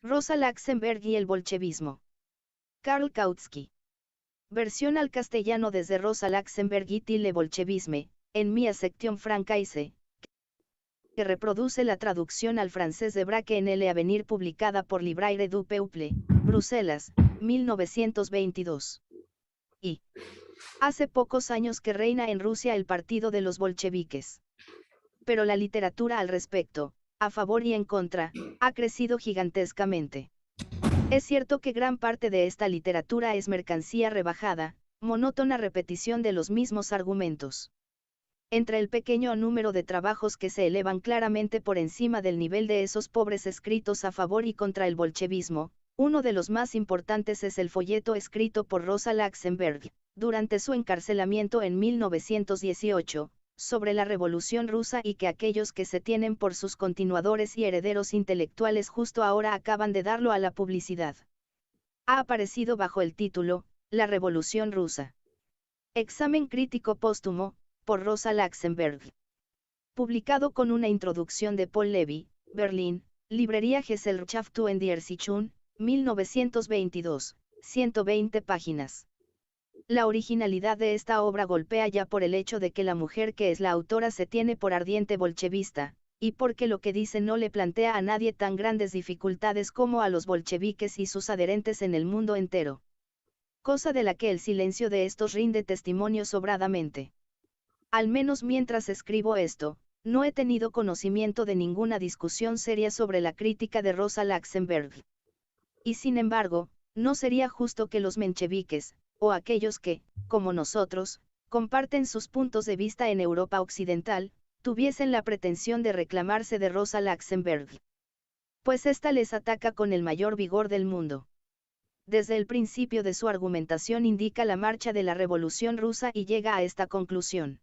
Rosa Luxemburg y el bolchevismo. Karl Kautsky. Versión al castellano desde Rosa Luxemburg y le bolchevisme, en Mia Section Francaise, que reproduce la traducción al francés de Braque en el Avenir publicada por Libraire du Peuple, Bruselas, 1922. Y hace pocos años que reina en Rusia el partido de los bolcheviques. Pero la literatura al respecto, a favor y en contra, ha crecido gigantescamente. Es cierto que gran parte de esta literatura es mercancía rebajada, monótona repetición de los mismos argumentos. Entre el pequeño número de trabajos que se elevan claramente por encima del nivel de esos pobres escritos a favor y contra el bolchevismo, uno de los más importantes es el folleto escrito por Rosa Luxemburg, durante su encarcelamiento en 1918, sobre la Revolución Rusa y que aquellos que se tienen por sus continuadores y herederos intelectuales justo ahora acaban de darlo a la publicidad. Ha aparecido bajo el título, La Revolución Rusa. Examen crítico póstumo, por Rosa Luxemburg. Publicado con una introducción de Paul Levy, Berlín, Librería Gesellschaft und die Erziehung, 1922, 120 páginas. La originalidad de esta obra golpea ya por el hecho de que la mujer que es la autora se tiene por ardiente bolchevista, y porque lo que dice no le plantea a nadie tan grandes dificultades como a los bolcheviques y sus adherentes en el mundo entero. Cosa de la que el silencio de estos rinde testimonio sobradamente. Al menos mientras escribo esto, no he tenido conocimiento de ninguna discusión seria sobre la crítica de Rosa Luxemburg. Y sin embargo, no sería justo que los mencheviques, o aquellos que, como nosotros, comparten sus puntos de vista en Europa Occidental, tuviesen la pretensión de reclamarse de Rosa Luxemburg. Pues ésta les ataca con el mayor vigor del mundo. Desde el principio de su argumentación indica la marcha de la Revolución Rusa y llega a esta conclusión.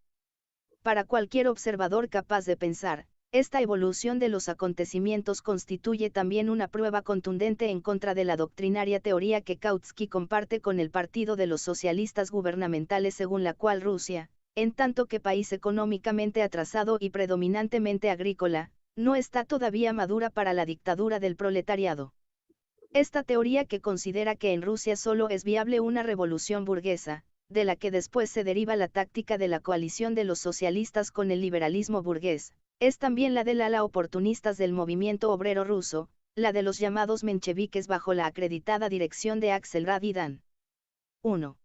Para cualquier observador capaz de pensar, esta evolución de los acontecimientos constituye también una prueba contundente en contra de la doctrinaria teoría que Kautsky comparte con el Partido de los Socialistas Gubernamentales según la cual Rusia, en tanto que país económicamente atrasado y predominantemente agrícola, no está todavía madura para la dictadura del proletariado. Esta teoría que considera que en Rusia solo es viable una revolución burguesa, de la que después se deriva la táctica de la coalición de los socialistas con el liberalismo burgués, es también la del ala oportunistas del movimiento obrero ruso, la de los llamados mencheviques bajo la acreditada dirección de Axelrad y Dan. 1.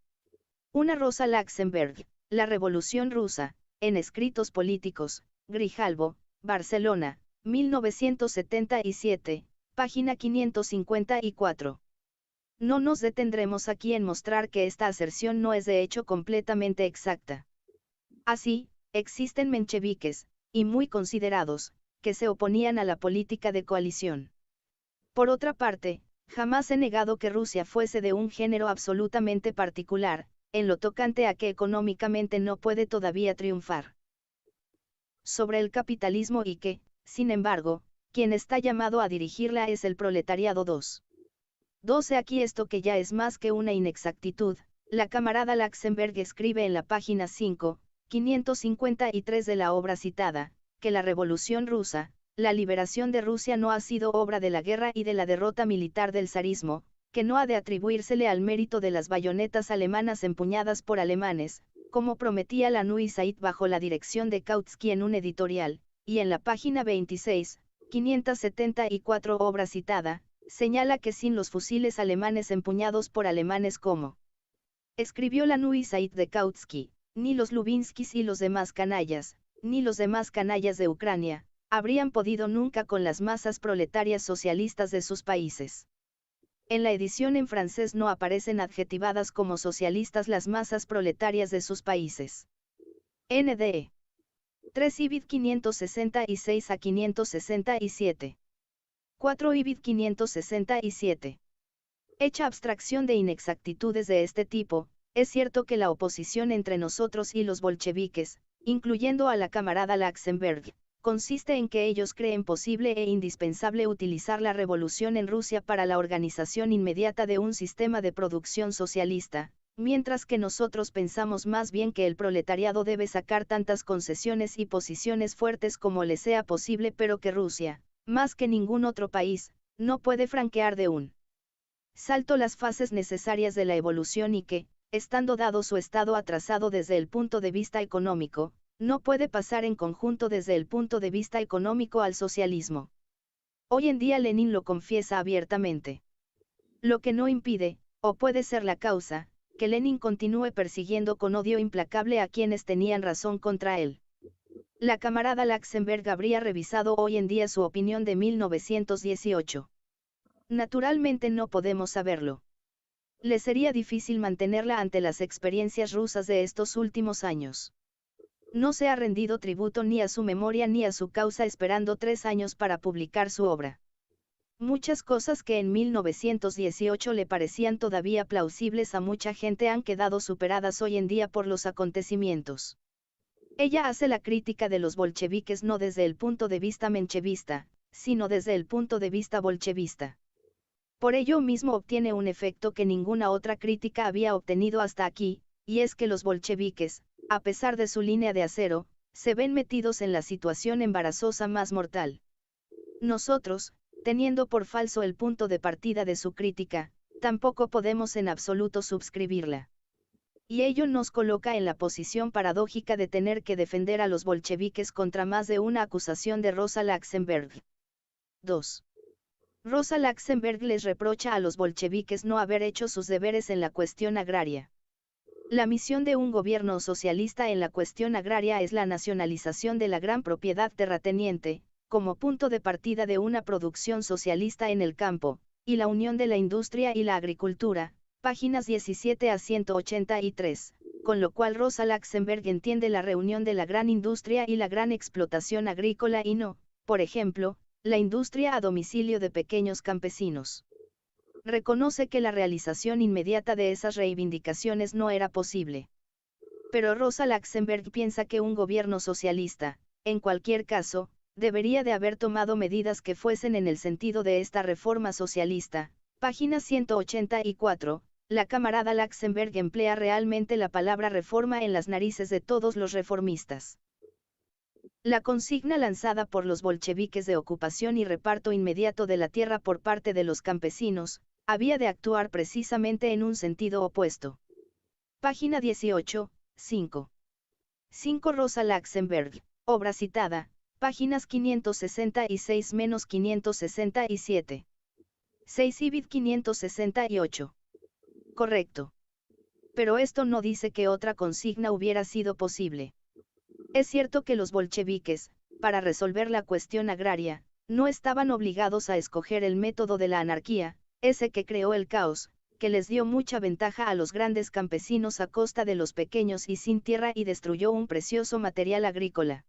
Una Rosa Luxemburg, La Revolución Rusa, en Escritos Políticos, Grijalbo, Barcelona, 1977, página 554. No nos detendremos aquí en mostrar que esta aserción no es de hecho completamente exacta. Así, existen mencheviques, y muy considerados, que se oponían a la política de coalición. Por otra parte, jamás he negado que Rusia fuese de un género absolutamente particular, en lo tocante a que económicamente no puede todavía triunfar sobre el capitalismo y que, sin embargo, quien está llamado a dirigirla es el proletariado. 2. Aquí esto que ya es más que una inexactitud, la camarada Luxemburg escribe en la página 5, 553 de la obra citada, que la Revolución Rusa, la liberación de Rusia no ha sido obra de la guerra y de la derrota militar del zarismo, que no ha de atribuírsele al mérito de las bayonetas alemanas empuñadas por alemanes, como prometía la Neue Zeit bajo la dirección de Kautsky en un editorial, y en la página 26, 574 obra citada, señala que sin los fusiles alemanes empuñados por alemanes como escribió la Neue Zeit de Kautsky, ni los Lubinskis y los demás canallas, ni los demás canallas de Ucrania, habrían podido nunca con las masas proletarias socialistas de sus países. En la edición en francés no aparecen adjetivadas como socialistas las masas proletarias de sus países. NDE 3 IBID 566 a 567. 4 IBID 567. Hecha abstracción de inexactitudes de este tipo, es cierto que la oposición entre nosotros y los bolcheviques, incluyendo a la camarada Luxemburg, consiste en que ellos creen posible e indispensable utilizar la revolución en Rusia para la organización inmediata de un sistema de producción socialista, mientras que nosotros pensamos más bien que el proletariado debe sacar tantas concesiones y posiciones fuertes como le sea posible, pero que Rusia, más que ningún otro país, no puede franquear de un salto las fases necesarias de la evolución y que, estando dado su estado atrasado desde el punto de vista económico, no puede pasar en conjunto desde el punto de vista económico al socialismo. Hoy en día Lenin lo confiesa abiertamente. Lo que no impide, o puede ser la causa, que Lenin continúe persiguiendo con odio implacable a quienes tenían razón contra él. La camarada Laxenberg habría revisado hoy en día su opinión de 1918. Naturalmente no podemos saberlo. Le sería difícil mantenerla ante las experiencias rusas de estos últimos años. No se ha rendido tributo ni a su memoria ni a su causa esperando 3 años para publicar su obra. Muchas cosas que en 1918 le parecían todavía plausibles a mucha gente han quedado superadas hoy en día por los acontecimientos. Ella hace la crítica de los bolcheviques no desde el punto de vista menchevista, sino desde el punto de vista bolchevista. Por ello mismo obtiene un efecto que ninguna otra crítica había obtenido hasta aquí, y es que los bolcheviques, a pesar de su línea de acero, se ven metidos en la situación embarazosa más mortal. Nosotros, teniendo por falso el punto de partida de su crítica, tampoco podemos en absoluto subscribirla. Y ello nos coloca en la posición paradójica de tener que defender a los bolcheviques contra más de una acusación de Rosa Luxemburg. 2. Rosa Luxemburg les reprocha a los bolcheviques no haber hecho sus deberes en la cuestión agraria. La misión de un gobierno socialista en la cuestión agraria es la nacionalización de la gran propiedad terrateniente, como punto de partida de una producción socialista en el campo, y la unión de la industria y la agricultura, páginas 17 a 183, con lo cual Rosa Luxemburg entiende la reunión de la gran industria y la gran explotación agrícola y no, por ejemplo, la industria a domicilio de pequeños campesinos. Reconoce que la realización inmediata de esas reivindicaciones no era posible. Pero Rosa Luxemburg piensa que un gobierno socialista, en cualquier caso, debería de haber tomado medidas que fuesen en el sentido de esta reforma socialista. Página 184, la camarada Luxemburg emplea realmente la palabra reforma en las narices de todos los reformistas. La consigna lanzada por los bolcheviques de ocupación y reparto inmediato de la tierra por parte de los campesinos, había de actuar precisamente en un sentido opuesto. Página 18, 5. 5 Rosa Luxemburg, obra citada, páginas 566-567. 6 Ibid 568. Correcto. Pero esto no dice que otra consigna hubiera sido posible. Es cierto que los bolcheviques, para resolver la cuestión agraria, no estaban obligados a escoger el método de la anarquía, ese que creó el caos, que les dio mucha ventaja a los grandes campesinos a costa de los pequeños y sin tierra y destruyó un precioso material agrícola.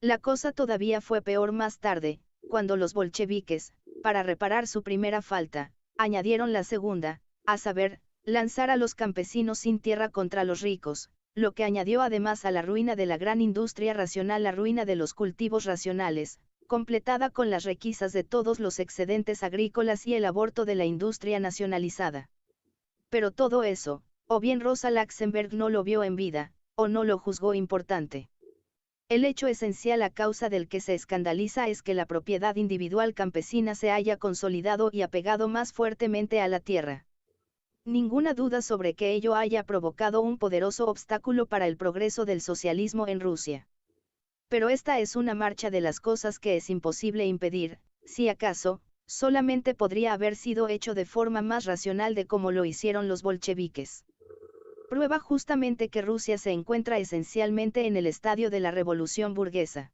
La cosa todavía fue peor más tarde, cuando los bolcheviques, para reparar su primera falta, añadieron la segunda, a saber, lanzar a los campesinos sin tierra contra los ricos, lo que añadió además a la ruina de la gran industria racional la ruina de los cultivos racionales, completada con las requisas de todos los excedentes agrícolas y el aborto de la industria nacionalizada. Pero todo eso, o bien Rosa Luxemburg no lo vio en vida, o no lo juzgó importante. El hecho esencial a causa del que se escandaliza es que la propiedad individual campesina se haya consolidado y apegado más fuertemente a la tierra. Ninguna duda sobre que ello haya provocado un poderoso obstáculo para el progreso del socialismo en Rusia. Pero esta es una marcha de las cosas que es imposible impedir, si acaso, solamente podría haber sido hecho de forma más racional de como lo hicieron los bolcheviques. Prueba justamente que Rusia se encuentra esencialmente en el estadio de la revolución burguesa.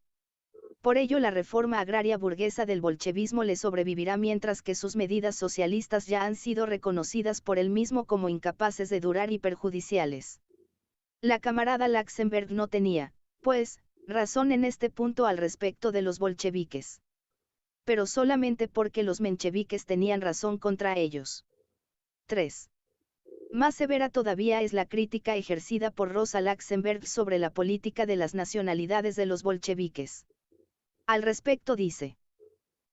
Por ello la reforma agraria burguesa del bolchevismo le sobrevivirá mientras que sus medidas socialistas ya han sido reconocidas por él mismo como incapaces de durar y perjudiciales. La camarada Luxemburg no tenía, pues, razón en este punto al respecto de los bolcheviques. Pero solamente porque los mencheviques tenían razón contra ellos. 3. Más severa todavía es la crítica ejercida por Rosa Luxemburg sobre la política de las nacionalidades de los bolcheviques. Al respecto dice: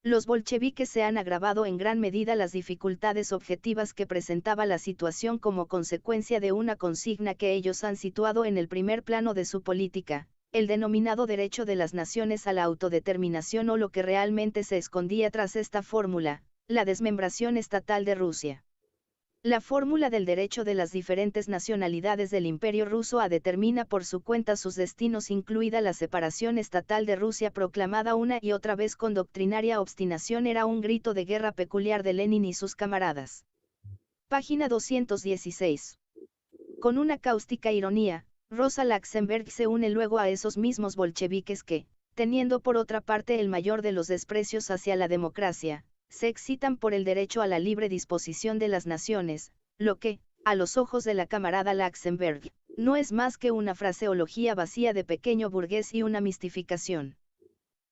los bolcheviques se han agravado en gran medida las dificultades objetivas que presentaba la situación como consecuencia de una consigna que ellos han situado en el primer plano de su política, el denominado derecho de las naciones a la autodeterminación o lo que realmente se escondía tras esta fórmula, La desmembración estatal de Rusia. La fórmula del derecho de las diferentes nacionalidades del Imperio ruso a determina por su cuenta sus destinos, incluida la separación estatal de Rusia proclamada una y otra vez con doctrinaria obstinación, era un grito de guerra peculiar de Lenin y sus camaradas. Página 216. Con una cáustica ironía, Rosa Luxemburg se une luego a esos mismos bolcheviques que, teniendo por otra parte el mayor de los desprecios hacia la democracia, se excitan por el derecho a la libre disposición de las naciones, lo que, a los ojos de la camarada Luxemburg, no es más que una fraseología vacía de pequeño burgués y una mistificación.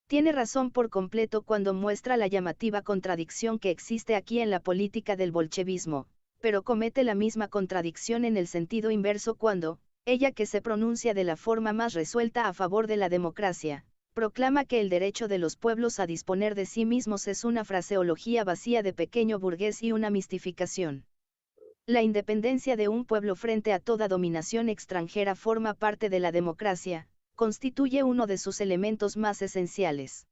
Tiene razón por completo cuando muestra la llamativa contradicción que existe aquí en la política del bolchevismo, pero comete la misma contradicción en el sentido inverso cuando, ella que se pronuncia de la forma más resuelta a favor de la democracia, proclama que el derecho de los pueblos a disponer de sí mismos es una fraseología vacía de pequeño burgués y una mistificación. La independencia de un pueblo frente a toda dominación extranjera forma parte de la democracia, constituye uno de sus elementos más esenciales.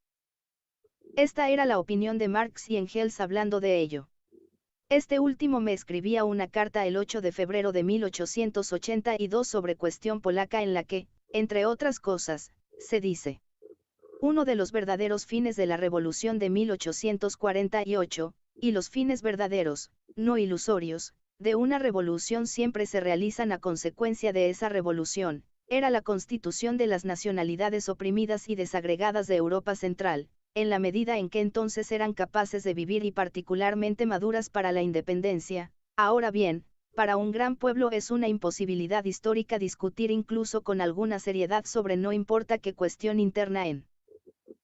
Esta era la opinión de Marx y Engels hablando de ello. Este último me escribía una carta el 8 de febrero de 1882 sobre cuestión polaca en la que, entre otras cosas, se dice: uno de los verdaderos fines de la Revolución de 1848, y los fines verdaderos, no ilusorios, de una revolución siempre se realizan a consecuencia de esa revolución, era la constitución de las nacionalidades oprimidas y desagregadas de Europa Central, en la medida en que entonces eran capaces de vivir y particularmente maduras para la independencia. Ahora bien, para un gran pueblo es una imposibilidad histórica discutir incluso con alguna seriedad sobre no importa qué cuestión interna en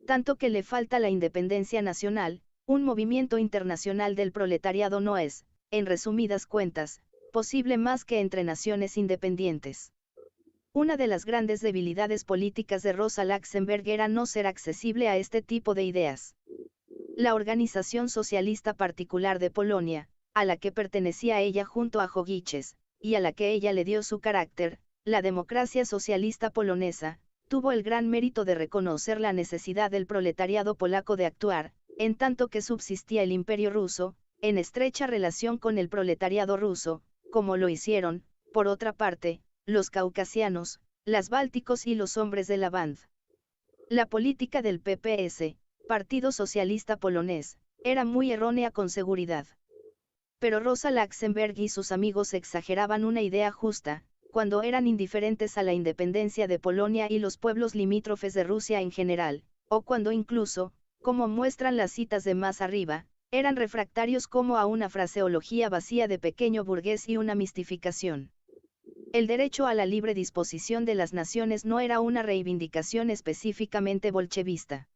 tanto que le falta la independencia nacional, un movimiento internacional del proletariado no es, en resumidas cuentas, posible más que entre naciones independientes. Una de las grandes debilidades políticas de Rosa Luxemburg era no ser accesible a este tipo de ideas. La Organización Socialista Particular de Polonia, a la que pertenecía ella junto a Jogiches, y a la que ella le dio su carácter, la democracia socialista polonesa, tuvo el gran mérito de reconocer la necesidad del proletariado polaco de actuar, en tanto que subsistía el Imperio ruso, en estrecha relación con el proletariado ruso, como lo hicieron, por otra parte, los caucasianos, las bálticos y los hombres de la Band. La política del PPS, Partido Socialista Polonés, era muy errónea con seguridad. Pero Rosa Luxemburg y sus amigos exageraban una idea justa, cuando eran indiferentes a la independencia de Polonia y los pueblos limítrofes de Rusia en general, o cuando incluso, como muestran las citas de más arriba, eran refractarios como a una fraseología vacía de pequeño burgués y una mistificación. El derecho a la libre disposición de las naciones no era una reivindicación específicamente bolchevista.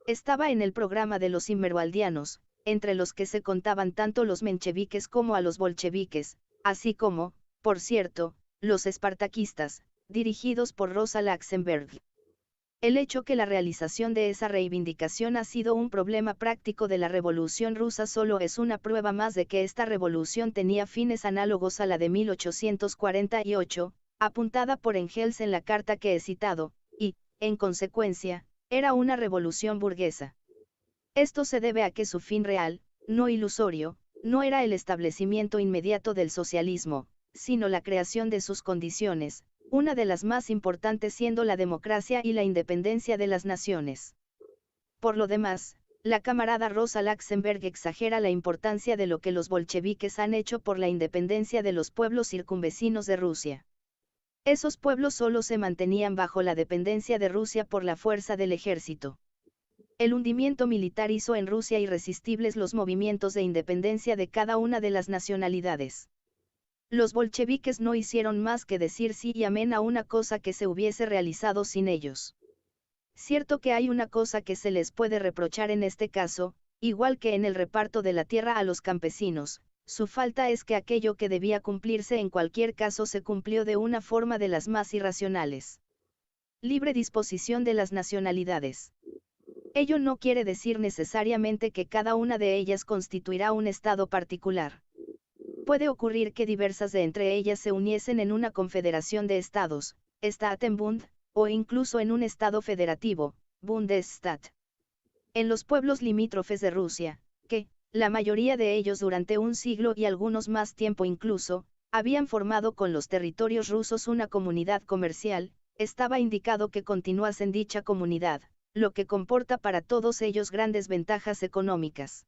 Estaba en el programa de los inmerwaldianos, entre los que se contaban tanto los mencheviques como a los bolcheviques, así como, por cierto, los espartaquistas, dirigidos por Rosa Luxemburg. El hecho que la realización de esa reivindicación ha sido un problema práctico de la Revolución rusa solo es una prueba más de que esta revolución tenía fines análogos a la de 1848, apuntada por Engels en la carta que he citado, y, en consecuencia, era una revolución burguesa. Esto se debe a que su fin real, no ilusorio, no era el establecimiento inmediato del socialismo, sino la creación de sus condiciones, una de las más importantes siendo la democracia y la independencia de las naciones. Por lo demás, la camarada Rosa Luxemburg exagera la importancia de lo que los bolcheviques han hecho por la independencia de los pueblos circunvecinos de Rusia. Esos pueblos solo se mantenían bajo la dependencia de Rusia por la fuerza del ejército. El hundimiento militar hizo en Rusia irresistibles los movimientos de independencia de cada una de las nacionalidades. Los bolcheviques no hicieron más que decir sí y amén a una cosa que se hubiese realizado sin ellos. Cierto que hay una cosa que se les puede reprochar en este caso, igual que en el reparto de la tierra a los campesinos, su falta es que aquello que debía cumplirse en cualquier caso se cumplió de una forma de las más irracionales. Libre disposición de las nacionalidades. Ello no quiere decir necesariamente que cada una de ellas constituirá un estado particular. Puede ocurrir que diversas de entre ellas se uniesen en una confederación de estados, Staatenbund, o incluso en un estado federativo, Bundesstaat. En los pueblos limítrofes de Rusia, que, la mayoría de ellos durante un siglo y algunos más tiempo incluso, habían formado con los territorios rusos una comunidad comercial, estaba indicado que continuasen dicha comunidad, lo que comporta para todos ellos grandes ventajas económicas.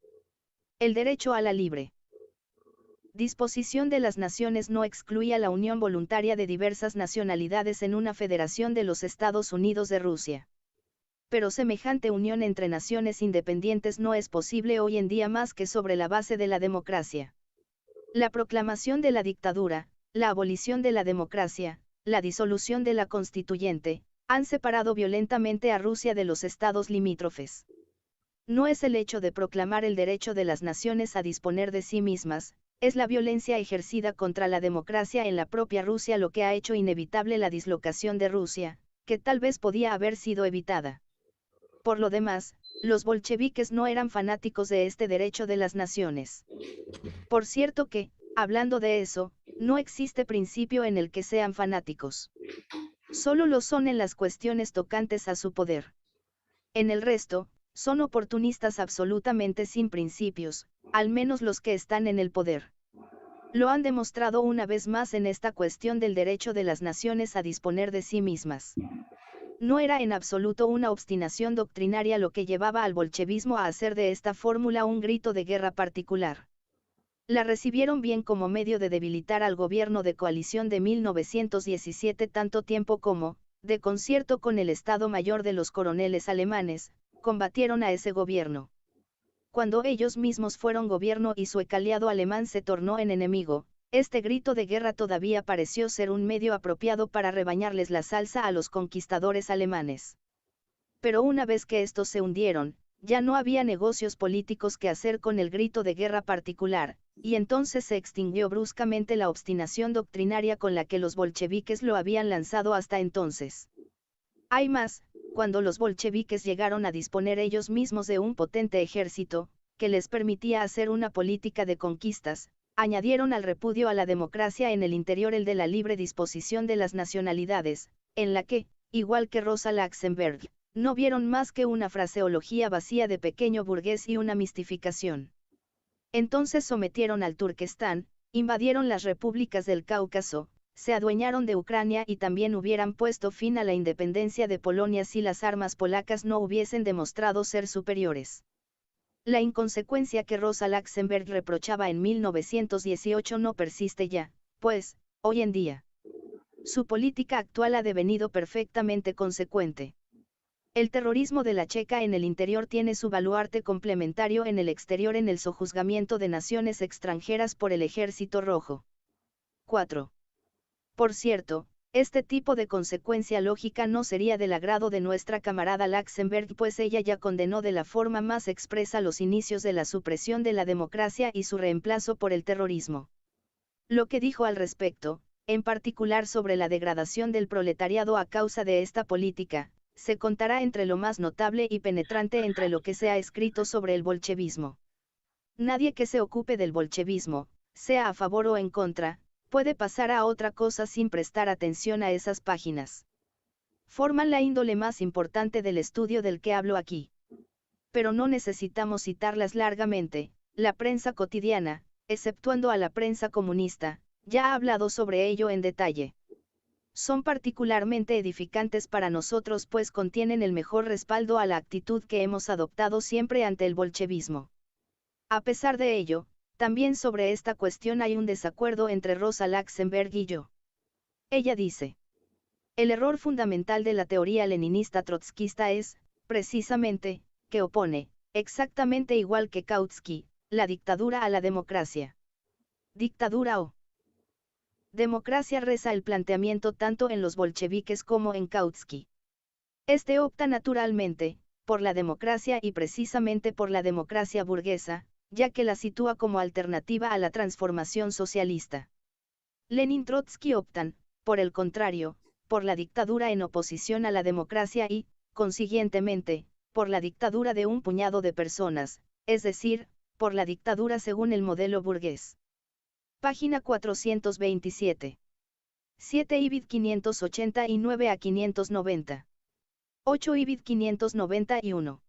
El derecho a la libre disposición de las naciones no excluía la unión voluntaria de diversas nacionalidades en una federación de los Estados Unidos de Rusia. Pero semejante unión entre naciones independientes no es posible hoy en día más que sobre la base de la democracia. La proclamación de la dictadura, la abolición de la democracia, la disolución de la constituyente, han separado violentamente a Rusia de los estados limítrofes. No es el hecho de proclamar el derecho de las naciones a disponer de sí mismas, es la violencia ejercida contra la democracia en la propia Rusia lo que ha hecho inevitable la dislocación de Rusia, que tal vez podía haber sido evitada. Por lo demás, los bolcheviques no eran fanáticos de este derecho de las naciones. Por cierto que, hablando de eso, no existe principio en el que sean fanáticos. Solo lo son en las cuestiones tocantes a su poder. En el resto, son oportunistas absolutamente sin principios, al menos los que están en el poder. Lo han demostrado una vez más en esta cuestión del derecho de las naciones a disponer de sí mismas. No era en absoluto una obstinación doctrinaria lo que llevaba al bolchevismo a hacer de esta fórmula un grito de guerra particular. La recibieron bien como medio de debilitar al gobierno de coalición de 1917 tanto tiempo como, de concierto con el Estado Mayor de los coroneles alemanes, combatieron a ese gobierno. Cuando ellos mismos fueron gobierno y su aliado alemán se tornó en enemigo, este grito de guerra todavía pareció ser un medio apropiado para rebañarles la salsa a los conquistadores alemanes. Pero una vez que estos se hundieron, ya no había negocios políticos que hacer con el grito de guerra particular, y entonces se extinguió bruscamente la obstinación doctrinaria con la que los bolcheviques lo habían lanzado hasta entonces. Hay más, cuando los bolcheviques llegaron a disponer ellos mismos de un potente ejército, que les permitía hacer una política de conquistas, añadieron al repudio a la democracia en el interior el de la libre disposición de las nacionalidades, en la que, igual que Rosa Luxemburg, no vieron más que una fraseología vacía de pequeño burgués y una mistificación. Entonces sometieron al Turquestán, invadieron las repúblicas del Cáucaso, se adueñaron de Ucrania y también hubieran puesto fin a la independencia de Polonia si las armas polacas no hubiesen demostrado ser superiores. La inconsecuencia que Rosa Luxemburg reprochaba en 1918 no persiste ya, pues, hoy en día, su política actual ha devenido perfectamente consecuente. El terrorismo de la Checa en el interior tiene su baluarte complementario en el exterior en el sojuzgamiento de naciones extranjeras por el Ejército Rojo. 4. Por cierto, este tipo de consecuencia lógica no sería del agrado de nuestra camarada Luxemburg, pues ella ya condenó de la forma más expresa los inicios de la supresión de la democracia y su reemplazo por el terrorismo. Lo que dijo al respecto, en particular sobre la degradación del proletariado a causa de esta política, se contará entre lo más notable y penetrante entre lo que se ha escrito sobre el bolchevismo. Nadie que se ocupe del bolchevismo, sea a favor o en contra, puede pasar a otra cosa sin prestar atención a esas páginas. Forman la índole más importante del estudio del que hablo aquí. Pero no necesitamos citarlas largamente, la prensa cotidiana, exceptuando a la prensa comunista, ya ha hablado sobre ello en detalle. Son particularmente edificantes para nosotros pues contienen el mejor respaldo a la actitud que hemos adoptado siempre ante el bolchevismo. A pesar de ello, también sobre esta cuestión hay un desacuerdo entre Rosa Luxemburg y yo. Ella dice: el error fundamental de la teoría leninista trotskista es, precisamente, que opone, exactamente igual que Kautsky, la dictadura a la democracia. Dictadura o democracia reza el planteamiento tanto en los bolcheviques como en Kautsky. Este opta naturalmente, por la democracia y precisamente por la democracia burguesa, ya que la sitúa como alternativa a la transformación socialista. Lenin-Trotsky optan, por el contrario, por la dictadura en oposición a la democracia y, consiguientemente, por la dictadura de un puñado de personas, es decir, por la dictadura según el modelo burgués. Página 427. 7 IBID 589 a 590. 8 IBID 591.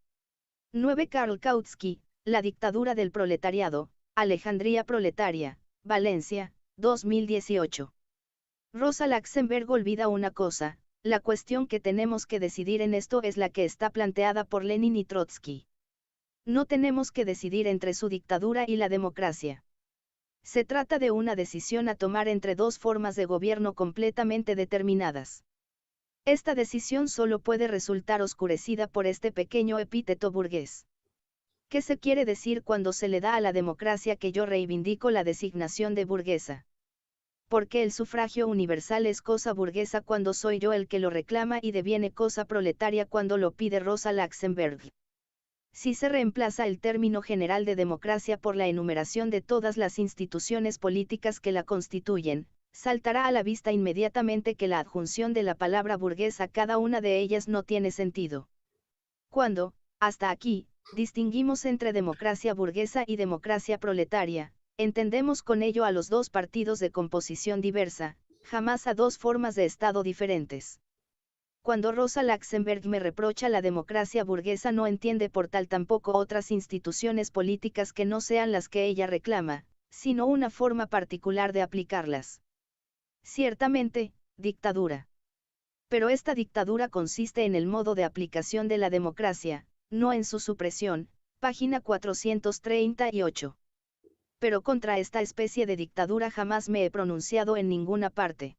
9 Karl Kautsky, La dictadura del proletariado, Alejandría Proletaria, Valencia, 2018. Rosa Luxemburg olvida una cosa, la cuestión que tenemos que decidir en esto es la que está planteada por Lenin y Trotsky. No tenemos que decidir entre su dictadura y la democracia. Se trata de una decisión a tomar entre dos formas de gobierno completamente determinadas. Esta decisión solo puede resultar oscurecida por este pequeño epíteto burgués. ¿Qué se quiere decir cuando se le da a la democracia que yo reivindico la designación de burguesa? Porque el sufragio universal es cosa burguesa cuando soy yo el que lo reclama y deviene cosa proletaria cuando lo pide Rosa Luxemburg. Si se reemplaza el término general de democracia por la enumeración de todas las instituciones políticas que la constituyen, saltará a la vista inmediatamente que la adjunción de la palabra burgués a cada una de ellas no tiene sentido. Cuando, hasta aquí, distinguimos entre democracia burguesa y democracia proletaria, entendemos con ello a los dos partidos de composición diversa, jamás a dos formas de Estado diferentes. Cuando Rosa Luxemburg me reprocha la democracia burguesa no entiende por tal tampoco otras instituciones políticas que no sean las que ella reclama, sino una forma particular de aplicarlas. Ciertamente, dictadura. Pero esta dictadura consiste en el modo de aplicación de la democracia, no en su supresión, página 438. Pero contra esta especie de dictadura jamás me he pronunciado en ninguna parte.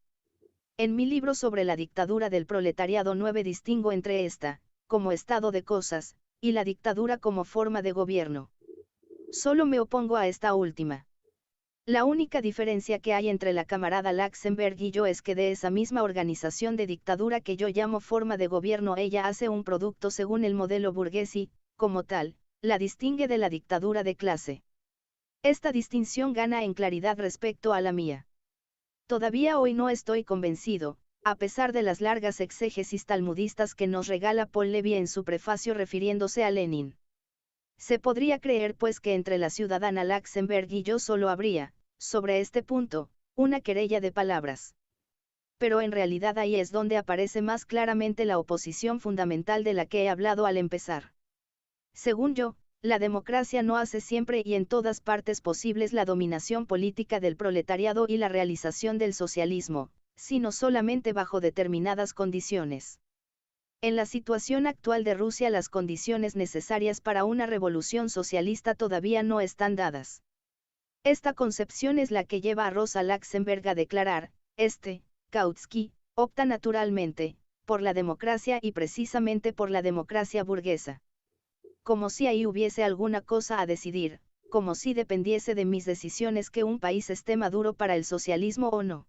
En mi libro sobre la dictadura del proletariado 9 distingo entre esta, como estado de cosas, y la dictadura como forma de gobierno. Solo me opongo a esta última. La única diferencia que hay entre la camarada Luxemburg y yo es que de esa misma organización de dictadura que yo llamo forma de gobierno ella hace un producto según el modelo burgués y, como tal, la distingue de la dictadura de clase. Esta distinción gana en claridad respecto a la mía. Todavía hoy no estoy convencido, a pesar de las largas exégesis talmudistas que nos regala Paul Levy en su prefacio refiriéndose a Lenin. Se podría creer pues que entre la ciudadana Luxemburg y yo solo habría, sobre este punto, una querella de palabras. Pero en realidad ahí es donde aparece más claramente la oposición fundamental de la que he hablado al empezar. Según yo, la democracia no hace siempre y en todas partes posibles la dominación política del proletariado y la realización del socialismo, sino solamente bajo determinadas condiciones. En la situación actual de Rusia las condiciones necesarias para una revolución socialista todavía no están dadas. Esta concepción es la que lleva a Rosa Luxemburg a declarar, Kautsky, opta naturalmente, por la democracia y precisamente por la democracia burguesa. Como si ahí hubiese alguna cosa a decidir, como si dependiese de mis decisiones que un país esté maduro para el socialismo o no.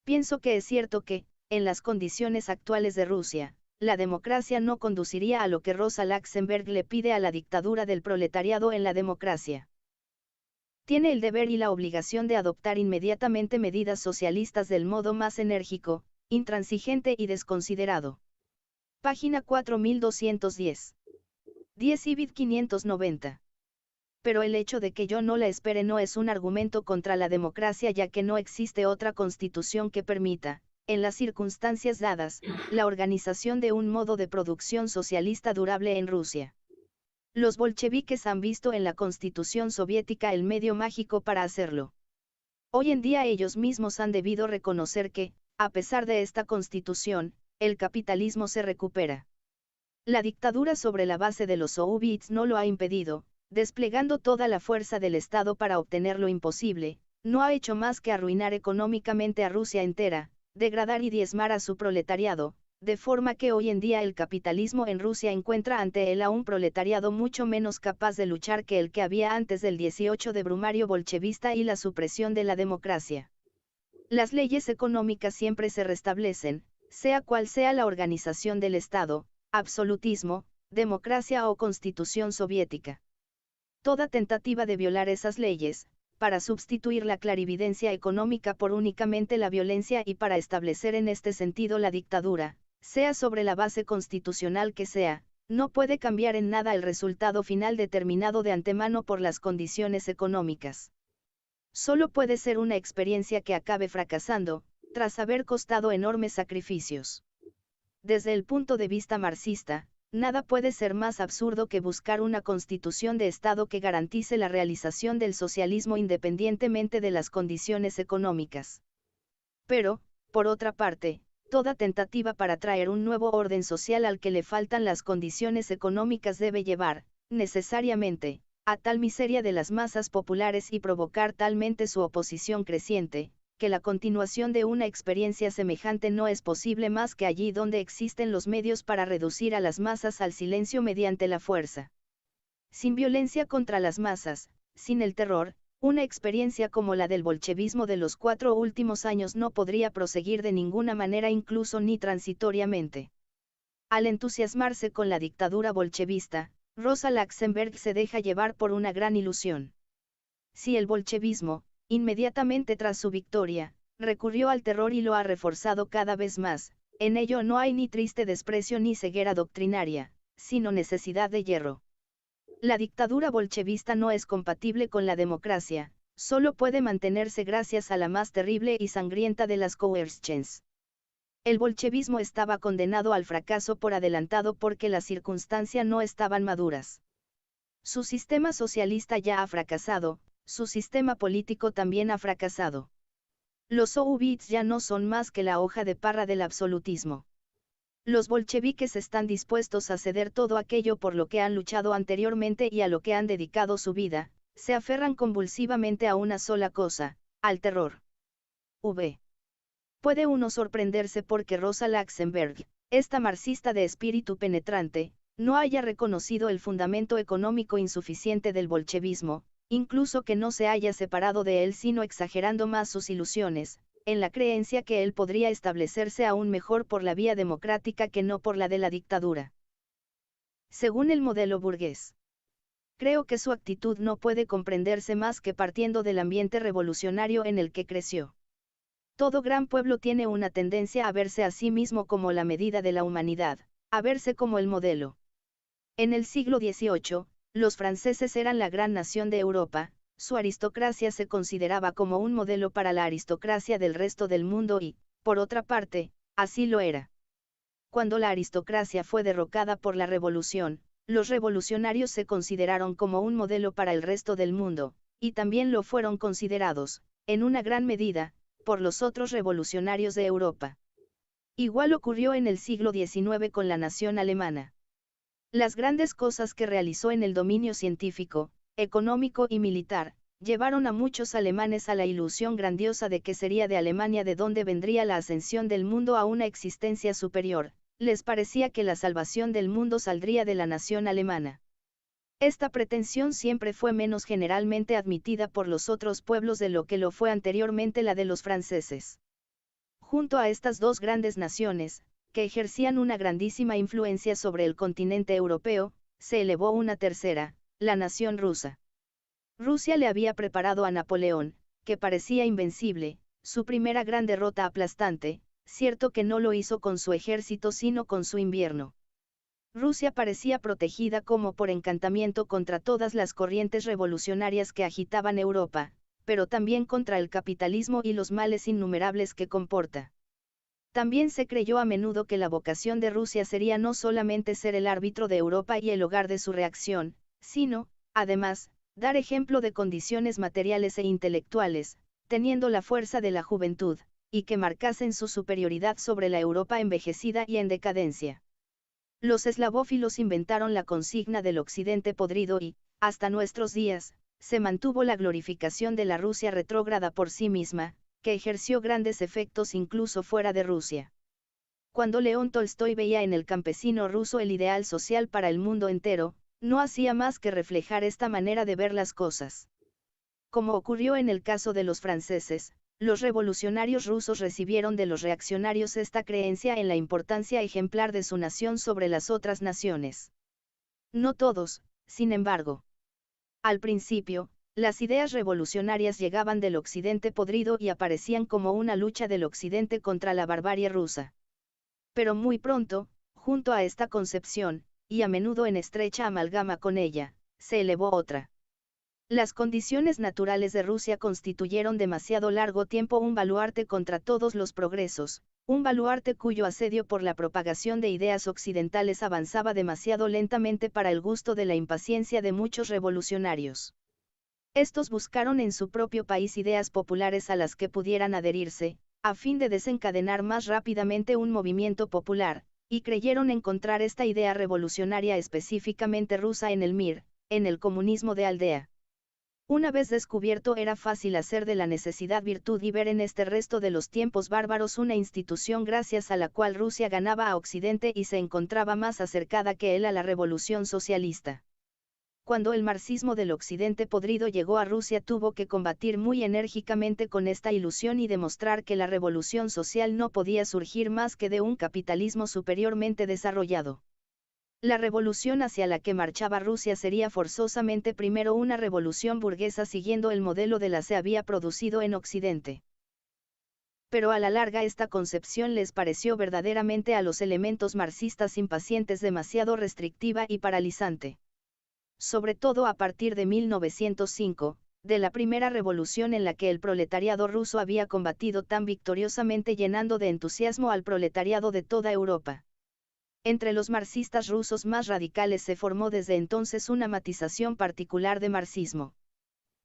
Pienso que es cierto que, en las condiciones actuales de Rusia, la democracia no conduciría a lo que Rosa Luxemburg le pide a la dictadura del proletariado en la democracia. Tiene el deber y la obligación de adoptar inmediatamente medidas socialistas del modo más enérgico, intransigente y desconsiderado. Página 4210. 10 IBID 590. Pero el hecho de que yo no la espere no es un argumento contra la democracia ya que no existe otra constitución que permita, en las circunstancias dadas, la organización de un modo de producción socialista durable en Rusia. Los bolcheviques han visto en la constitución soviética el medio mágico para hacerlo. Hoy en día ellos mismos han debido reconocer que, a pesar de esta constitución, el capitalismo se recupera. La dictadura sobre la base de los soviets no lo ha impedido, desplegando toda la fuerza del Estado para obtener lo imposible, no ha hecho más que arruinar económicamente a Rusia entera, degradar y diezmar a su proletariado, de forma que hoy en día el capitalismo en Rusia encuentra ante él a un proletariado mucho menos capaz de luchar que el que había antes del 18 de Brumario bolchevista y la supresión de la democracia. Las leyes económicas siempre se restablecen, sea cual sea la organización del Estado, absolutismo, democracia o constitución soviética. Toda tentativa de violar esas leyes, para sustituir la clarividencia económica por únicamente la violencia y para establecer en este sentido la dictadura, sea sobre la base constitucional que sea, no puede cambiar en nada el resultado final determinado de antemano por las condiciones económicas. Solo puede ser una experiencia que acabe fracasando, tras haber costado enormes sacrificios. Desde el punto de vista marxista, nada puede ser más absurdo que buscar una constitución de Estado que garantice la realización del socialismo independientemente de las condiciones económicas. Pero, por otra parte, toda tentativa para traer un nuevo orden social al que le faltan las condiciones económicas debe llevar, necesariamente, a tal miseria de las masas populares y provocar talmente su oposición creciente, que la continuación de una experiencia semejante no es posible más que allí donde existen los medios para reducir a las masas al silencio mediante la fuerza. Sin violencia contra las masas, sin el terror, una experiencia como la del bolchevismo de los 4 últimos años no podría proseguir de ninguna manera, incluso ni transitoriamente. Al entusiasmarse con la dictadura bolchevista, Rosa Luxemburg se deja llevar por una gran ilusión. Si el bolchevismo, inmediatamente tras su victoria, recurrió al terror y lo ha reforzado cada vez más, en ello no hay ni triste desprecio ni ceguera doctrinaria, sino necesidad de hierro. La dictadura bolchevista no es compatible con la democracia, solo puede mantenerse gracias a la más terrible y sangrienta de las coercions. El bolchevismo estaba condenado al fracaso por adelantado porque las circunstancias no estaban maduras. Su sistema socialista ya ha fracasado, su sistema político también ha fracasado. Los soviets ya no son más que la hoja de parra del absolutismo. Los bolcheviques están dispuestos a ceder todo aquello por lo que han luchado anteriormente y a lo que han dedicado su vida, se aferran convulsivamente a una sola cosa, al terror. Puede uno sorprenderse porque Rosa Luxemburg, esta marxista de espíritu penetrante, no haya reconocido el fundamento económico insuficiente del bolchevismo, incluso que no se haya separado de él sino exagerando más sus ilusiones, en la creencia que él podría establecerse aún mejor por la vía democrática que no por la de la dictadura. Según el modelo burgués. Creo que su actitud no puede comprenderse más que partiendo del ambiente revolucionario en el que creció. Todo gran pueblo tiene una tendencia a verse a sí mismo como la medida de la humanidad, a verse como el modelo. En el siglo XVIII, los franceses eran la gran nación de Europa, su aristocracia se consideraba como un modelo para la aristocracia del resto del mundo y, por otra parte, así lo era. Cuando la aristocracia fue derrocada por la revolución, los revolucionarios se consideraron como un modelo para el resto del mundo, y también lo fueron considerados, en una gran medida, por los otros revolucionarios de Europa. Igual ocurrió en el siglo XIX con la nación alemana. Las grandes cosas que realizó en el dominio científico, económico y militar, llevaron a muchos alemanes a la ilusión grandiosa de que sería de Alemania de donde vendría la ascensión del mundo a una existencia superior, les parecía que la salvación del mundo saldría de la nación alemana. Esta pretensión siempre fue menos generalmente admitida por los otros pueblos de lo que lo fue anteriormente la de los franceses. Junto a estas dos grandes naciones, que ejercían una grandísima influencia sobre el continente europeo, se elevó una tercera, la nación rusa. Rusia le había preparado a Napoleón, que parecía invencible, su primera gran derrota aplastante, cierto que no lo hizo con su ejército sino con su invierno. Rusia parecía protegida como por encantamiento contra todas las corrientes revolucionarias que agitaban Europa, pero también contra el capitalismo y los males innumerables que comporta. También se creyó a menudo que la vocación de Rusia sería no solamente ser el árbitro de Europa y el hogar de su reacción, sino, además, dar ejemplo de condiciones materiales e intelectuales, teniendo la fuerza de la juventud, y que marcasen su superioridad sobre la Europa envejecida y en decadencia. Los eslavófilos inventaron la consigna del occidente podrido y, hasta nuestros días, se mantuvo la glorificación de la Rusia retrógrada por sí misma, que ejerció grandes efectos incluso fuera de Rusia. Cuando León Tolstoy veía en el campesino ruso el ideal social para el mundo entero, no hacía más que reflejar esta manera de ver las cosas. Como ocurrió en el caso de los franceses, los revolucionarios rusos recibieron de los reaccionarios esta creencia en la importancia ejemplar de su nación sobre las otras naciones. No todos, sin embargo. Al principio, las ideas revolucionarias llegaban del occidente podrido y aparecían como una lucha del occidente contra la barbarie rusa. Pero muy pronto, junto a esta concepción, y a menudo en estrecha amalgama con ella, se elevó otra. Las condiciones naturales de Rusia constituyeron demasiado largo tiempo un baluarte contra todos los progresos, un baluarte cuyo asedio por la propagación de ideas occidentales avanzaba demasiado lentamente para el gusto de la impaciencia de muchos revolucionarios. Estos buscaron en su propio país ideas populares a las que pudieran adherirse, a fin de desencadenar más rápidamente un movimiento popular, y creyeron encontrar esta idea revolucionaria específicamente rusa en el MIR, en el comunismo de aldea. Una vez descubierto era fácil hacer de la necesidad virtud y ver en este resto de los tiempos bárbaros una institución gracias a la cual Rusia ganaba a Occidente y se encontraba más acercada que él a la revolución socialista. Cuando el marxismo del Occidente podrido llegó a Rusia tuvo que combatir muy enérgicamente con esta ilusión y demostrar que la revolución social no podía surgir más que de un capitalismo superiormente desarrollado. La revolución hacia la que marchaba Rusia sería forzosamente primero una revolución burguesa siguiendo el modelo de la se había producido en Occidente. Pero a la larga esta concepción les pareció verdaderamente a los elementos marxistas impacientes demasiado restrictiva y paralizante. Sobre todo a partir de 1905, de la primera revolución en la que el proletariado ruso había combatido tan victoriosamente llenando de entusiasmo al proletariado de toda Europa. Entre los marxistas rusos más radicales se formó desde entonces una matización particular de marxismo.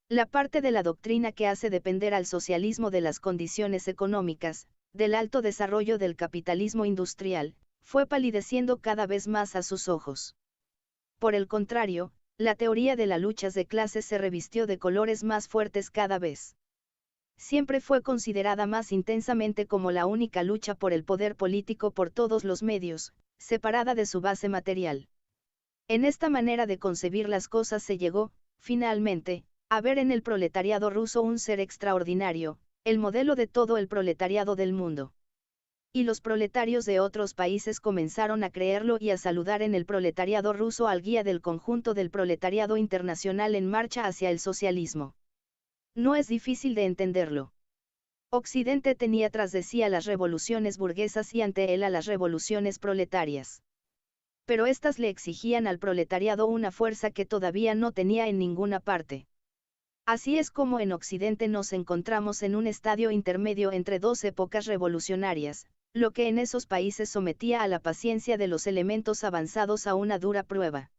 La parte de la doctrina que hace depender al socialismo de las condiciones económicas, del alto desarrollo del capitalismo industrial, fue palideciendo cada vez más a sus ojos. Por el contrario, la teoría de las luchas de clases se revistió de colores más fuertes cada vez. Siempre fue considerada más intensamente como la única lucha por el poder político por todos los medios, separada de su base material. En esta manera de concebir las cosas se llegó, finalmente, a ver en el proletariado ruso un ser extraordinario, el modelo de todo el proletariado del mundo. Y los proletarios de otros países comenzaron a creerlo y a saludar en el proletariado ruso al guía del conjunto del proletariado internacional en marcha hacia el socialismo. No es difícil de entenderlo. Occidente tenía tras de sí a las revoluciones burguesas y ante él a las revoluciones proletarias. Pero éstas le exigían al proletariado una fuerza que todavía no tenía en ninguna parte. Así es como en Occidente nos encontramos en un estadio intermedio entre dos épocas revolucionarias, lo que en esos países sometía a la paciencia de los elementos avanzados a una dura prueba.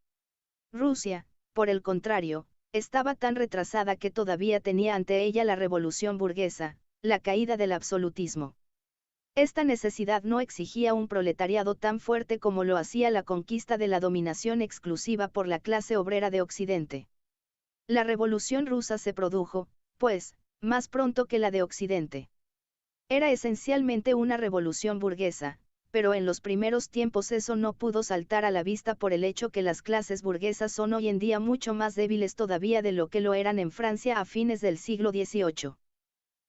Rusia, por el contrario, estaba tan retrasada que todavía tenía ante ella la revolución burguesa, la caída del absolutismo. Esta necesidad no exigía un proletariado tan fuerte como lo hacía la conquista de la dominación exclusiva por la clase obrera de Occidente. La revolución rusa se produjo, pues, más pronto que la de Occidente. Era esencialmente una revolución burguesa, pero en los primeros tiempos eso no pudo saltar a la vista por el hecho que las clases burguesas son hoy en día mucho más débiles todavía de lo que lo eran en Francia a fines del siglo XVIII.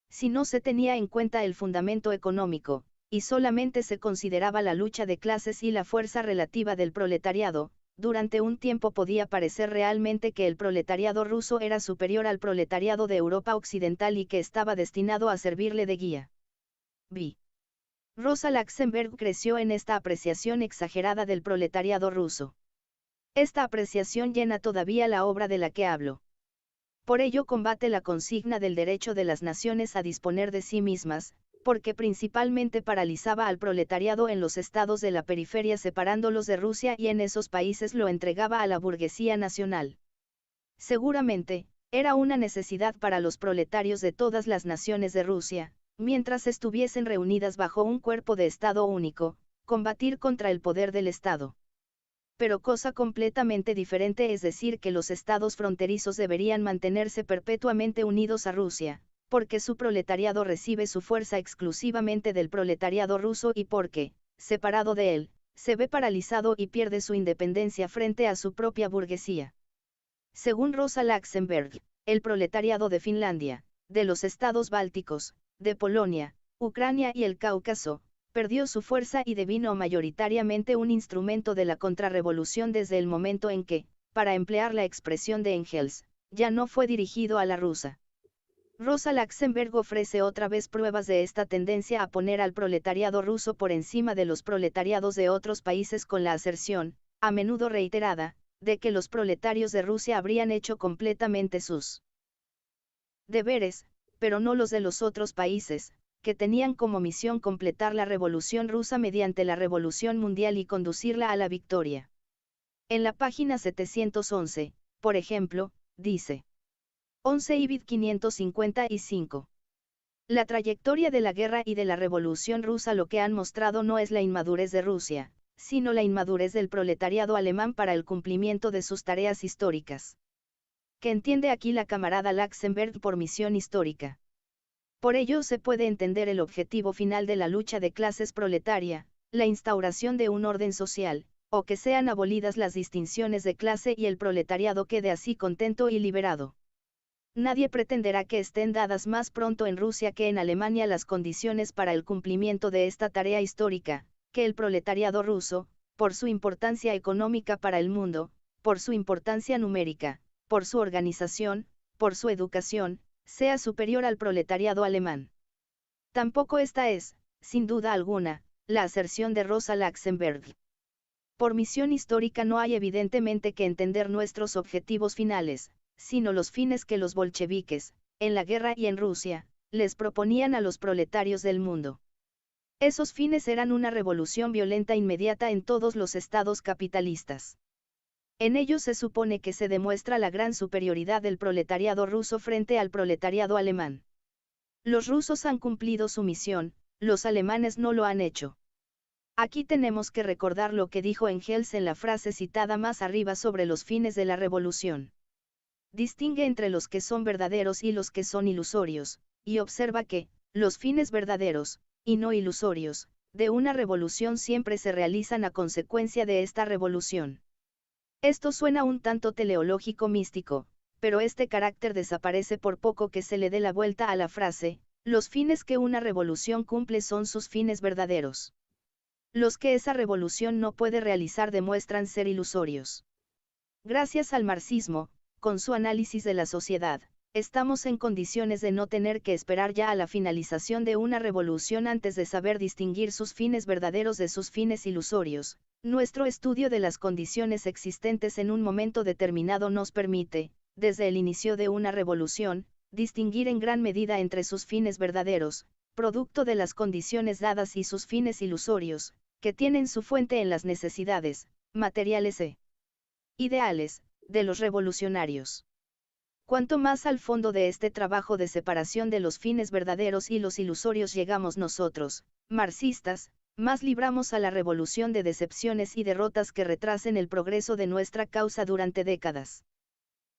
Si no se tenía en cuenta el fundamento económico, y solamente se consideraba la lucha de clases y la fuerza relativa del proletariado, durante un tiempo podía parecer realmente que el proletariado ruso era superior al proletariado de Europa Occidental y que estaba destinado a servirle de guía. B. Rosa Luxemburg creció en esta apreciación exagerada del proletariado ruso. Esta apreciación llena todavía la obra de la que hablo. Por ello combate la consigna del derecho de las naciones a disponer de sí mismas, porque principalmente paralizaba al proletariado en los estados de la periferia separándolos de Rusia y en esos países lo entregaba a la burguesía nacional. Seguramente, era una necesidad para los proletarios de todas las naciones de Rusia, mientras estuviesen reunidas bajo un cuerpo de Estado único, combatir contra el poder del Estado. Pero cosa completamente diferente es decir que los estados fronterizos deberían mantenerse perpetuamente unidos a Rusia, porque su proletariado recibe su fuerza exclusivamente del proletariado ruso y porque, separado de él, se ve paralizado y pierde su independencia frente a su propia burguesía. Según Rosa Luxemburg, el proletariado de Finlandia, de los estados bálticos, de Polonia, Ucrania y el Cáucaso, perdió su fuerza y devino mayoritariamente un instrumento de la contrarrevolución desde el momento en que, para emplear la expresión de Engels, ya no fue dirigido a la rusa. Rosa Luxemburg ofrece otra vez pruebas de esta tendencia a poner al proletariado ruso por encima de los proletariados de otros países con la aserción, a menudo reiterada, de que los proletarios de Rusia habrían hecho completamente sus deberes, pero no los de los otros países, que tenían como misión completar la revolución rusa mediante la revolución mundial y conducirla a la victoria. En la página 711, por ejemplo, dice 11 ibid 555. La trayectoria de la guerra y de la revolución rusa lo que han mostrado no es la inmadurez de Rusia, sino la inmadurez del proletariado alemán para el cumplimiento de sus tareas históricas. ¿Qué entiende aquí la camarada Laxenberg por misión histórica? Por ello se puede entender el objetivo final de la lucha de clases proletaria, la instauración de un orden social, o que sean abolidas las distinciones de clase y el proletariado quede así contento y liberado. Nadie pretenderá que estén dadas más pronto en Rusia que en Alemania las condiciones para el cumplimiento de esta tarea histórica, que el proletariado ruso, por su importancia económica para el mundo, por su importancia numérica, por su organización, por su educación, sea superior al proletariado alemán. Tampoco esta es, sin duda alguna, la aserción de Rosa Luxemburg. Por misión histórica no hay evidentemente que entender nuestros objetivos finales, sino los fines que los bolcheviques, en la guerra y en Rusia, les proponían a los proletarios del mundo. Esos fines eran una revolución violenta inmediata en todos los estados capitalistas. En ellos se supone que se demuestra la gran superioridad del proletariado ruso frente al proletariado alemán. Los rusos han cumplido su misión, los alemanes no lo han hecho. Aquí tenemos que recordar lo que dijo Engels en la frase citada más arriba sobre los fines de la revolución. Distingue entre los que son verdaderos y los que son ilusorios, y observa que, los fines verdaderos, y no ilusorios, de una revolución siempre se realizan a consecuencia de esta revolución. Esto suena un tanto teleológico místico, pero este carácter desaparece por poco que se le dé la vuelta a la frase, los fines que una revolución cumple son sus fines verdaderos. Los que esa revolución no puede realizar demuestran ser ilusorios. Gracias al marxismo, con su análisis de la sociedad, estamos en condiciones de no tener que esperar ya a la finalización de una revolución antes de saber distinguir sus fines verdaderos de sus fines ilusorios. Nuestro estudio de las condiciones existentes en un momento determinado nos permite, desde el inicio de una revolución, distinguir en gran medida entre sus fines verdaderos, producto de las condiciones dadas y sus fines ilusorios, que tienen su fuente en las necesidades, materiales e ideales, de los revolucionarios. Cuanto más al fondo de este trabajo de separación de los fines verdaderos y los ilusorios llegamos nosotros, marxistas, más libramos a la revolución de decepciones y derrotas que retrasen el progreso de nuestra causa durante décadas.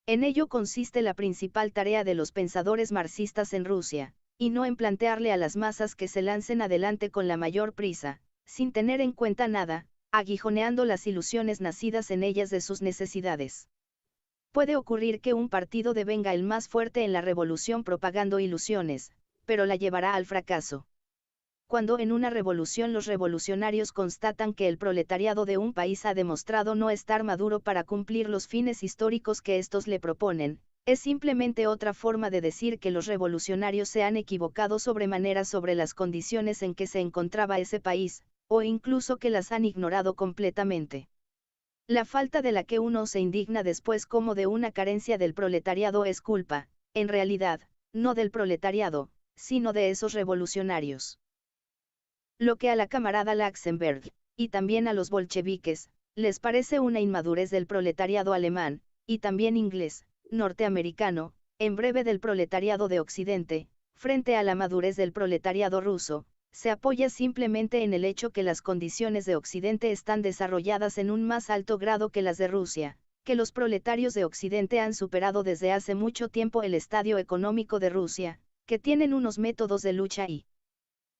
En ello consiste la principal tarea de los pensadores marxistas en Rusia, y no en plantearle a las masas que se lancen adelante con la mayor prisa, sin tener en cuenta nada, aguijoneando las ilusiones nacidas en ellas de sus necesidades. Puede ocurrir que un partido devenga el más fuerte en la revolución propagando ilusiones, pero la llevará al fracaso. Cuando en una revolución los revolucionarios constatan que el proletariado de un país ha demostrado no estar maduro para cumplir los fines históricos que estos le proponen, es simplemente otra forma de decir que los revolucionarios se han equivocado sobremanera sobre las condiciones en que se encontraba ese país, o incluso que las han ignorado completamente. La falta de la que uno se indigna después como de una carencia del proletariado es culpa, en realidad, no del proletariado, sino de esos revolucionarios. Lo que a la camarada Luxemburg, y también a los bolcheviques, les parece una inmadurez del proletariado alemán, y también inglés, norteamericano, en breve del proletariado de Occidente, frente a la madurez del proletariado ruso, se apoya simplemente en el hecho que las condiciones de Occidente están desarrolladas en un más alto grado que las de Rusia, que los proletarios de Occidente han superado desde hace mucho tiempo el estadio económico de Rusia, que tienen unos métodos de lucha y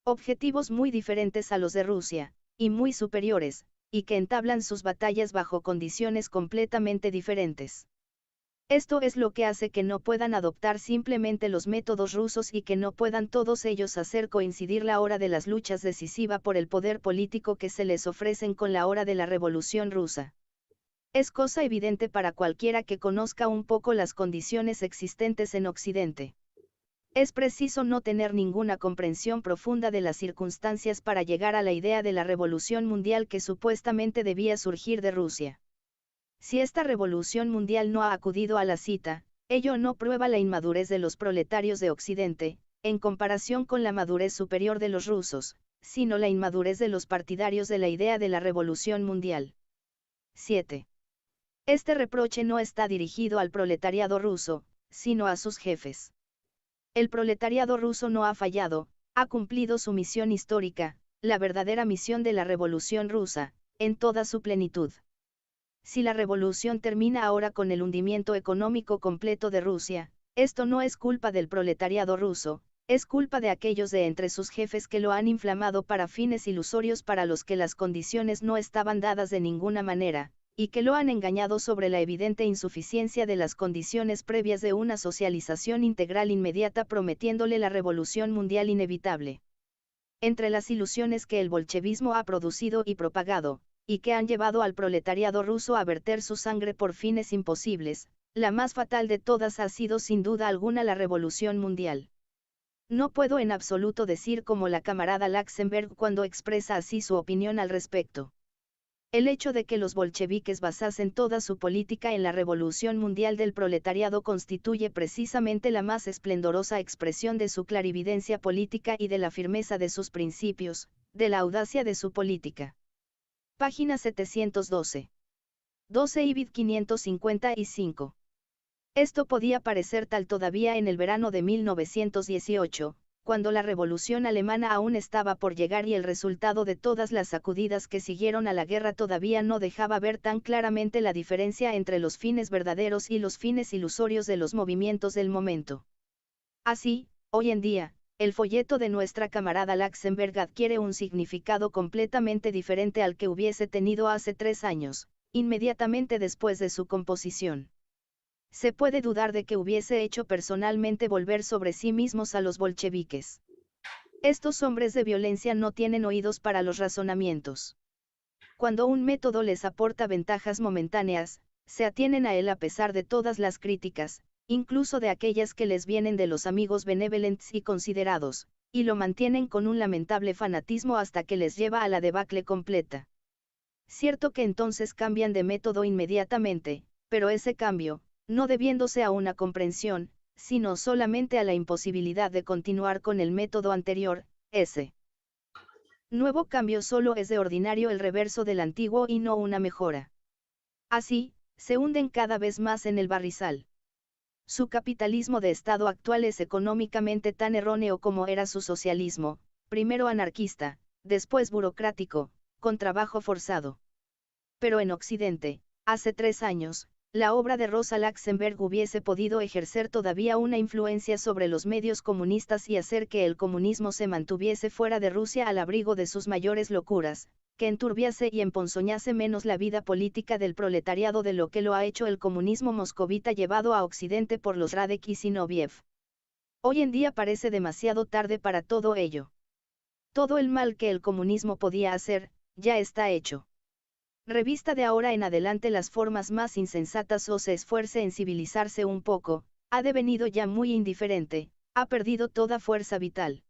objetivos muy diferentes a los de Rusia, y muy superiores, y que entablan sus batallas bajo condiciones completamente diferentes. Esto es lo que hace que no puedan adoptar simplemente los métodos rusos y que no puedan todos ellos hacer coincidir la hora de las luchas decisiva por el poder político que se les ofrecen con la hora de la revolución rusa. Es cosa evidente para cualquiera que conozca un poco las condiciones existentes en Occidente. Es preciso no tener ninguna comprensión profunda de las circunstancias para llegar a la idea de la revolución mundial que supuestamente debía surgir de Rusia. Si esta revolución mundial no ha acudido a la cita, ello no prueba la inmadurez de los proletarios de Occidente, en comparación con la madurez superior de los rusos, sino la inmadurez de los partidarios de la idea de la revolución mundial. 7. Este reproche no está dirigido al proletariado ruso, sino a sus jefes. El proletariado ruso no ha fallado, ha cumplido su misión histórica, la verdadera misión de la revolución rusa, en toda su plenitud. Si la revolución termina ahora con el hundimiento económico completo de Rusia, esto no es culpa del proletariado ruso, es culpa de aquellos de entre sus jefes que lo han inflamado para fines ilusorios para los que las condiciones no estaban dadas de ninguna manera, y que lo han engañado sobre la evidente insuficiencia de las condiciones previas de una socialización integral inmediata prometiéndole la revolución mundial inevitable. Entre las ilusiones que el bolchevismo ha producido y propagado, y que han llevado al proletariado ruso a verter su sangre por fines imposibles, la más fatal de todas ha sido sin duda alguna la revolución mundial. No puedo en absoluto decir como la camarada Laxenberg cuando expresa así su opinión al respecto. El hecho de que los bolcheviques basasen toda su política en la revolución mundial del proletariado constituye precisamente la más esplendorosa expresión de su clarividencia política y de la firmeza de sus principios, de la audacia de su política. Página 712. 12 Ibid 555. Esto podía parecer tal todavía en el verano de 1918, cuando la revolución alemana aún estaba por llegar y el resultado de todas las sacudidas que siguieron a la guerra todavía no dejaba ver tan claramente la diferencia entre los fines verdaderos y los fines ilusorios de los movimientos del momento. Así, hoy en día, el folleto de nuestra camarada Laxenberg adquiere un significado completamente diferente al que hubiese tenido hace 3 años, inmediatamente después de su composición. Se puede dudar de que hubiese hecho personalmente volver sobre sí mismos a los bolcheviques. Estos hombres de violencia no tienen oídos para los razonamientos. Cuando un método les aporta ventajas momentáneas, se atienen a él a pesar de todas las críticas, incluso de aquellas que les vienen de los amigos benevolentes y considerados, y lo mantienen con un lamentable fanatismo hasta que les lleva a la debacle completa. Cierto que entonces cambian de método inmediatamente, pero ese cambio, no debiéndose a una comprensión, sino solamente a la imposibilidad de continuar con el método anterior, ese nuevo cambio solo es de ordinario el reverso del antiguo y no una mejora. Así, se hunden cada vez más en el barrizal. Su capitalismo de Estado actual es económicamente tan erróneo como era su socialismo, primero anarquista, después burocrático, con trabajo forzado. Pero en Occidente, hace 3 años, la obra de Rosa Luxemburg hubiese podido ejercer todavía una influencia sobre los medios comunistas y hacer que el comunismo se mantuviese fuera de Rusia al abrigo de sus mayores locuras, que enturbiase y emponzoñase menos la vida política del proletariado de lo que lo ha hecho el comunismo moscovita llevado a Occidente por los Radek y Zinoviev. Hoy en día parece demasiado tarde para todo ello. Todo el mal que el comunismo podía hacer, ya está hecho. Revista de ahora en adelante las formas más insensatas o se esfuerce en civilizarse un poco, ha devenido ya muy indiferente, ha perdido toda fuerza vital.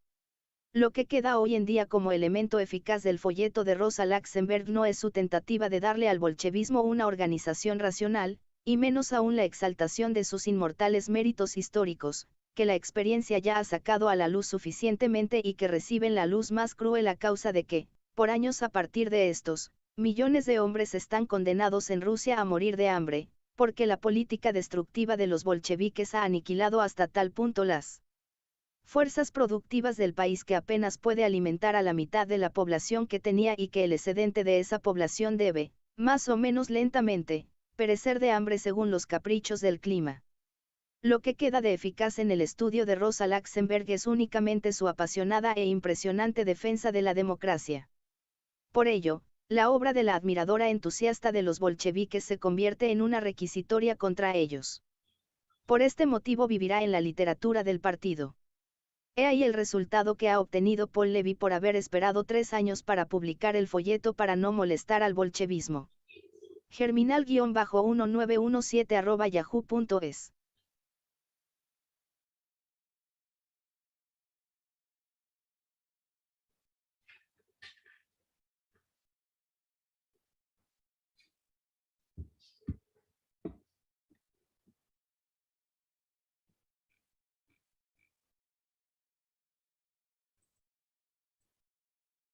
Lo que queda hoy en día como elemento eficaz del folleto de Rosa Luxemburg no es su tentativa de darle al bolchevismo una organización racional, y menos aún la exaltación de sus inmortales méritos históricos, que la experiencia ya ha sacado a la luz suficientemente y que reciben la luz más cruel a causa de que, por años a partir de estos, millones de hombres están condenados en Rusia a morir de hambre, porque la política destructiva de los bolcheviques ha aniquilado hasta tal punto las fuerzas productivas del país que apenas puede alimentar a la mitad de la población que tenía y que el excedente de esa población debe, más o menos lentamente, perecer de hambre según los caprichos del clima. Lo que queda de eficaz en el estudio de Rosa Luxemburg es únicamente su apasionada e impresionante defensa de la democracia. Por ello, la obra de la admiradora entusiasta de los bolcheviques se convierte en una requisitoria contra ellos. Por este motivo vivirá en la literatura del partido. He ahí el resultado que ha obtenido Paul Levy por haber esperado 3 años para publicar el folleto para no molestar al bolchevismo. Germinal-1917@yahoo.es